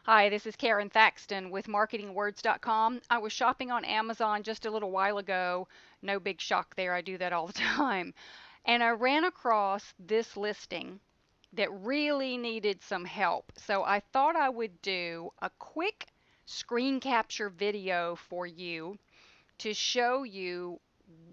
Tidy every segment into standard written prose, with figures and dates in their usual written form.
Hi, this is Karen Thaxton with MarketingWords.com. I was shopping on Amazon just a little while ago. No big shock there, I do that all the time. And I ran across this listing that really needed some help. So I thought I would do a quick screen capture video for you to show you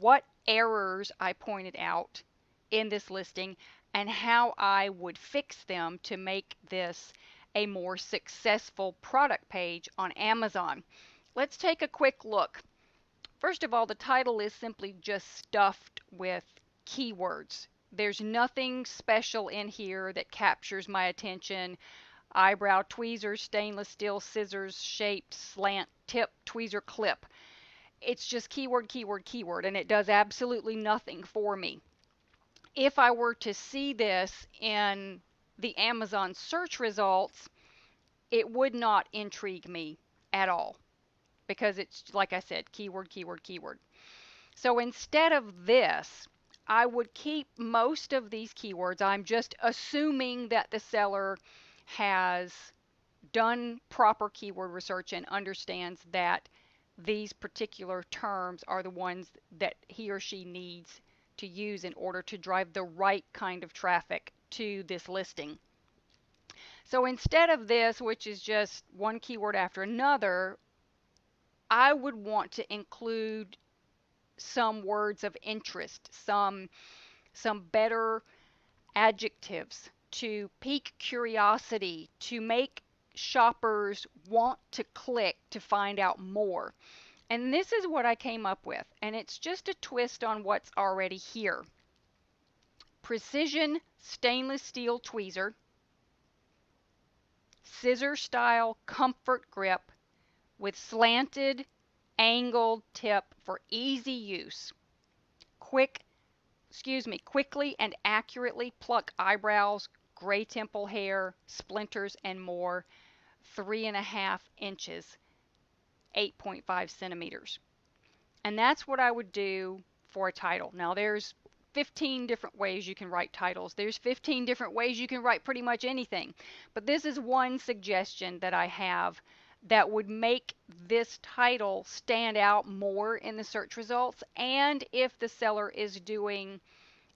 what errors I pointed out in this listing and how I would fix them to make this a more successful product page on Amazon. Let's take a quick look. First of all, the title is simply just stuffed with keywords. There's nothing special in here that captures my attention. Eyebrow tweezers, stainless steel scissors, shaped slant tip tweezer clip. It's just keyword, keyword, keyword, and it does absolutely nothing for me. If I were to see this in the Amazon search results, it would not intrigue me at all because it's, like I said, keyword, keyword, keyword. So instead of this, I would keep most of these keywords. I'm just assuming that the seller has done proper keyword research and understands that these particular terms are the ones that he or she needs to use in order to drive the right kind of traffic to this listing. So instead of this, which is just one keyword after another, I would want to include some words of interest, some better adjectives to pique curiosity, to make shoppers want to click to find out more. And this is what I came up with, and it's just a twist on what's already here. Precision stainless steel tweezer, scissor style comfort grip with slanted angled tip for easy use. Quickly and accurately pluck eyebrows, gray temple hair, splinters, and more. 3.5 inches, 8.5 centimeters. And that's what I would do for a title. Now there's 15 different ways you can write titles. There's 15 different ways you can write pretty much anything. But this is one suggestion that I have that would make this title stand out more in the search results. And if the seller is doing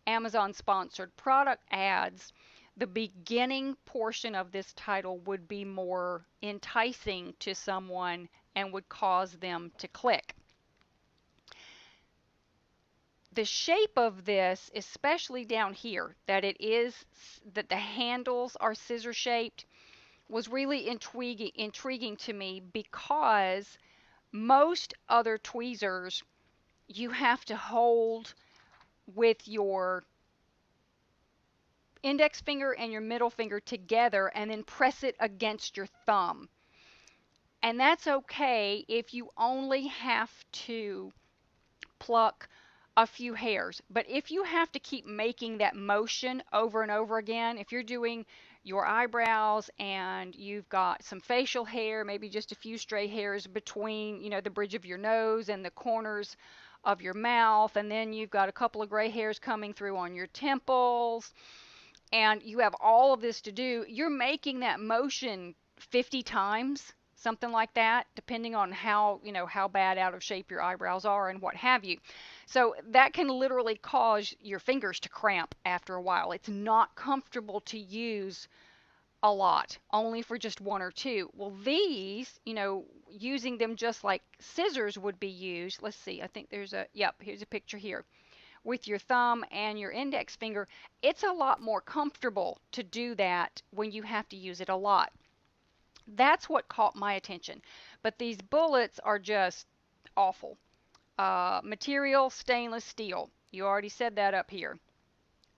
Amazon sponsored product ads, the beginning portion of this title would be more enticing to someone and would cause them to click. The shape of this, especially down here, that the handles are scissor shaped, was really intriguing to me because most other tweezers you have to hold with your index finger and your middle finger together and then press it against your thumb. And that's okay if you only have to pluck a few hairs. But if you have to keep making that motion over and over again, if you're doing your eyebrows and you've got some facial hair, maybe just a few stray hairs between, the bridge of your nose and the corners of your mouth, and then you've got a couple of gray hairs coming through on your temples, and you have all of this to do, you're making that motion 50 times, something like that, depending on how bad out of shape your eyebrows are and what have you. So that can literally cause your fingers to cramp after a while. It's not comfortable to use a lot, only for just one or two. Well, these, using them just like scissors would be used. Let's see, I think here's a picture here. With your thumb and your index finger, it's a lot more comfortable to do that when you have to use it a lot. That's what caught my attention. But these bullets are just awful. Material, stainless steel. You already said that up here.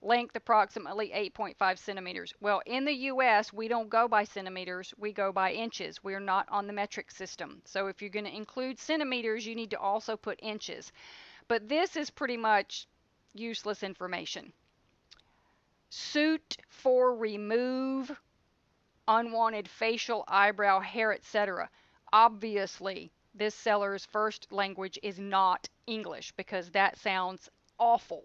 Length approximately 8.5 centimeters. Well, in the US, we don't go by centimeters, we go by inches. We're not on the metric system. So if you're going to include centimeters, you need to also put inches. But this is pretty much useless information. Suit for remove unwanted facial, eyebrow, hair, etc. Obviously, this seller's first language is not English because that sounds awful.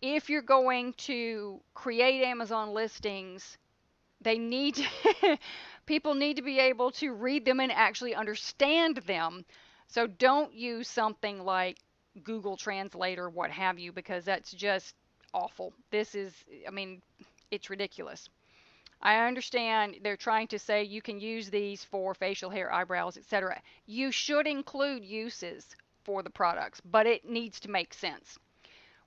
If you're going to create Amazon listings They need to, people need to be able to read them and actually understand them. So don't use something like Google Translate or what have you, because that's just awful. This is, I mean, it's ridiculous. I understand they're trying to say you can use these for facial hair, eyebrows, etc. You should include uses for the products, but it needs to make sense.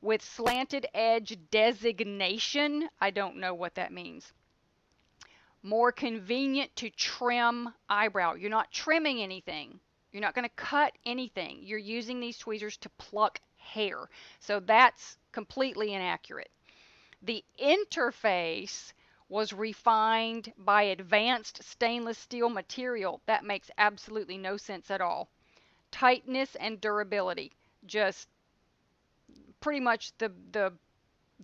With slanted edge designation, I don't know what that means. More convenient to trim eyebrow. You're not trimming anything. You're not going to cut anything. You're using these tweezers to pluck hair. So that's completely inaccurate. The interface was refined by advanced stainless steel material. That makes absolutely no sense at all. Tightness and durability. Just pretty much the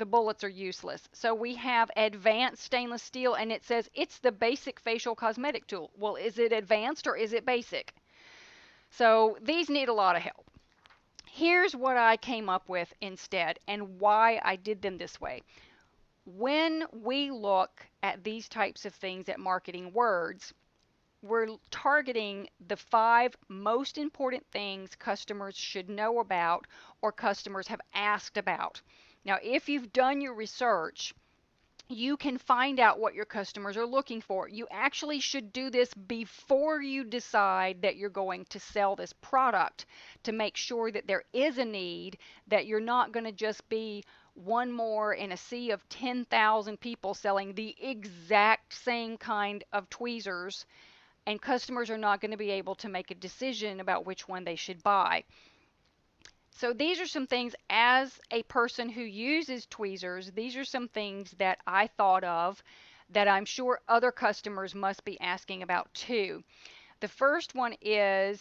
bullets are useless. So we have advanced stainless steel, and it says it's the basic facial cosmetic tool. Well, is it advanced or is it basic? So these need a lot of help. Here's what I came up with instead and why I did them this way. When we look at these types of things at Marketing Words, we're targeting the 5 most important things customers should know about or customers have asked about. Now, if you've done your research, you can find out what your customers are looking for. You actually should do this before you decide that you're going to sell this product to make sure that there is a need, that you're not going to just be one more in a sea of 10,000 people selling the exact same kind of tweezers, and customers are not going to be able to make a decision about which one they should buy. So these are some things, as a person who uses tweezers, these are some things that I thought of that I'm sure other customers must be asking about too. The first one is,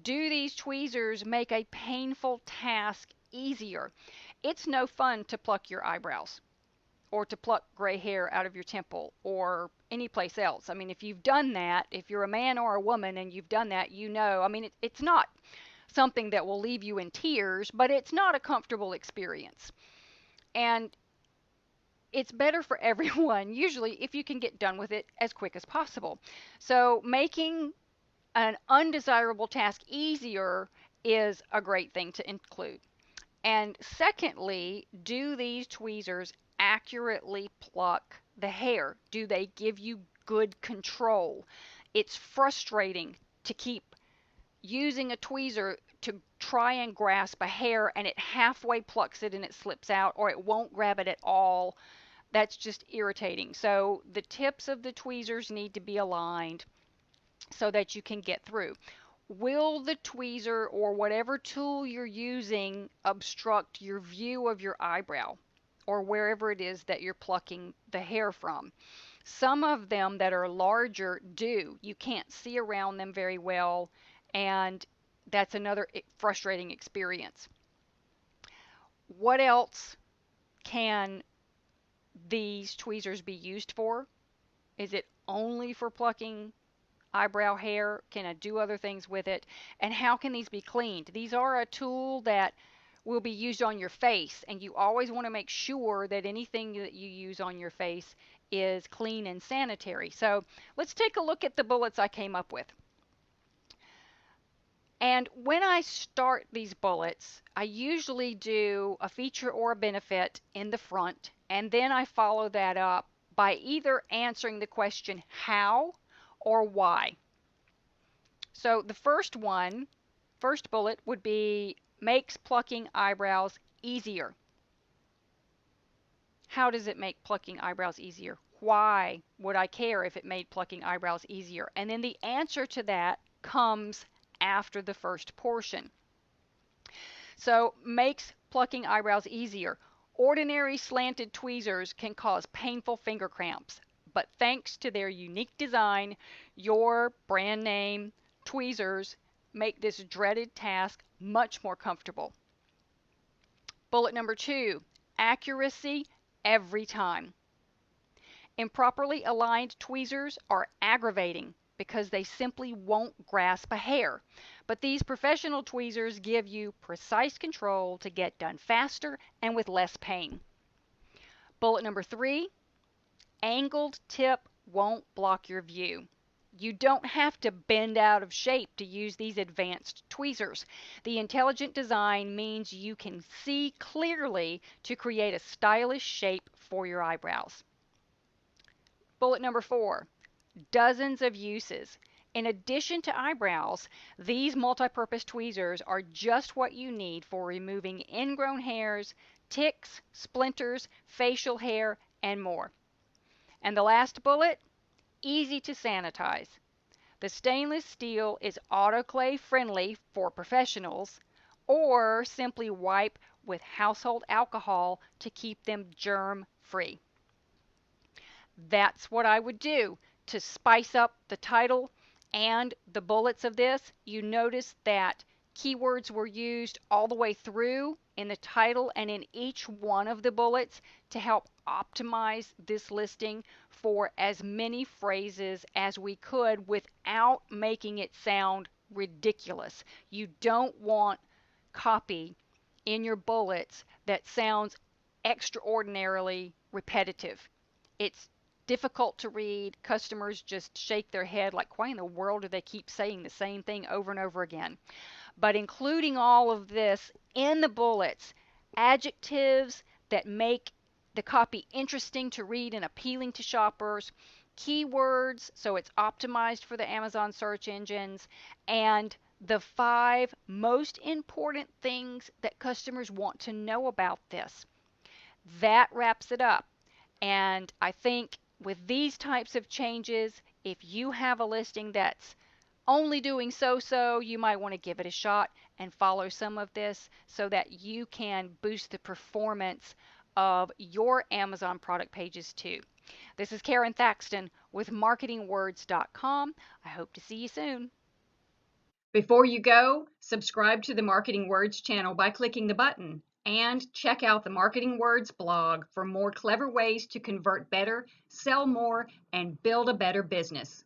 do these tweezers make a painful task easier? It's no fun to pluck your eyebrows or to pluck gray hair out of your temple or any place else. I mean, if you've done that, if you're a man or a woman and you've done that, you know, I mean, it's not something that will leave you in tears, but it's not a comfortable experience. And it's better for everyone, usually, if you can get done with it as quick as possible. So making an undesirable task easier is a great thing to include. And secondly, do these tweezers accurately pluck the hair? Do they give you good control? It's frustrating to keep using a tweezer to try and grasp a hair and it halfway plucks it and it slips out, or it won't grab it at all. That's just irritating. So the tips of the tweezers need to be aligned so that you can get through. Will the tweezer or whatever tool you're using obstruct your view of your eyebrow or wherever it is that you're plucking the hair from? Some of them that are larger do. You can't see around them very well, and that's another frustrating experience. What else can these tweezers be used for? Is it only for plucking eyebrow hair? Can I do other things with it? And how can these be cleaned? These are a tool that will be used on your face, and you always want to make sure that anything that you use on your face is clean and sanitary. So let's take a look at the bullets I came up with. And when I start these bullets, I usually do a feature or a benefit in the front, and then I follow that up by either answering the question how or why. So the first bullet would be makes plucking eyebrows easier. How does it make plucking eyebrows easier? Why would I care if it made plucking eyebrows easier? And then the answer to that comes after the first portion. So makes plucking eyebrows easier. Ordinary slanted tweezers can cause painful finger cramps, but thanks to their unique design, your brand name tweezers make this dreaded task much more comfortable. Bullet number 2, accuracy every time. Improperly aligned tweezers are aggravating because they simply won't grasp a hair. But these professional tweezers give you precise control to get done faster and with less pain. Bullet number 3, angled tip won't block your view. You don't have to bend out of shape to use these advanced tweezers. The intelligent design means you can see clearly to create a stylish shape for your eyebrows. Bullet number 4, dozens of uses. In addition to eyebrows, these multi-purpose tweezers are just what you need for removing ingrown hairs, ticks, splinters, facial hair, and more. And the last bullet, easy to sanitize. The stainless steel is autoclave friendly for professionals, or simply wipe with household alcohol to keep them germ free. That's what I would do to spice up the title and the bullets of this. You notice that keywords were used all the way through in the title and in each one of the bullets to help optimize this listing for as many phrases as we could without making it sound ridiculous. You don't want copy in your bullets that sounds extraordinarily repetitive. It's difficult to read. Customers just shake their head like, why in the world do they keep saying the same thing over and over again? But including all of this in the bullets, adjectives that make the copy interesting to read and appealing to shoppers, keywords so it's optimized for the Amazon search engines, and the 5 most important things that customers want to know about this. That wraps it up. And I think with these types of changes, if you have a listing that's only doing so-so, you might want to give it a shot and follow some of this so that you can boost the performance of your Amazon product pages too. This is Karen Thaxton with marketingwords.com. I hope to see you soon. Before you go, subscribe to the Marketing Words channel by clicking the button, and check out the Marketing Words blog for more clever ways to convert better, sell more, and build a better business.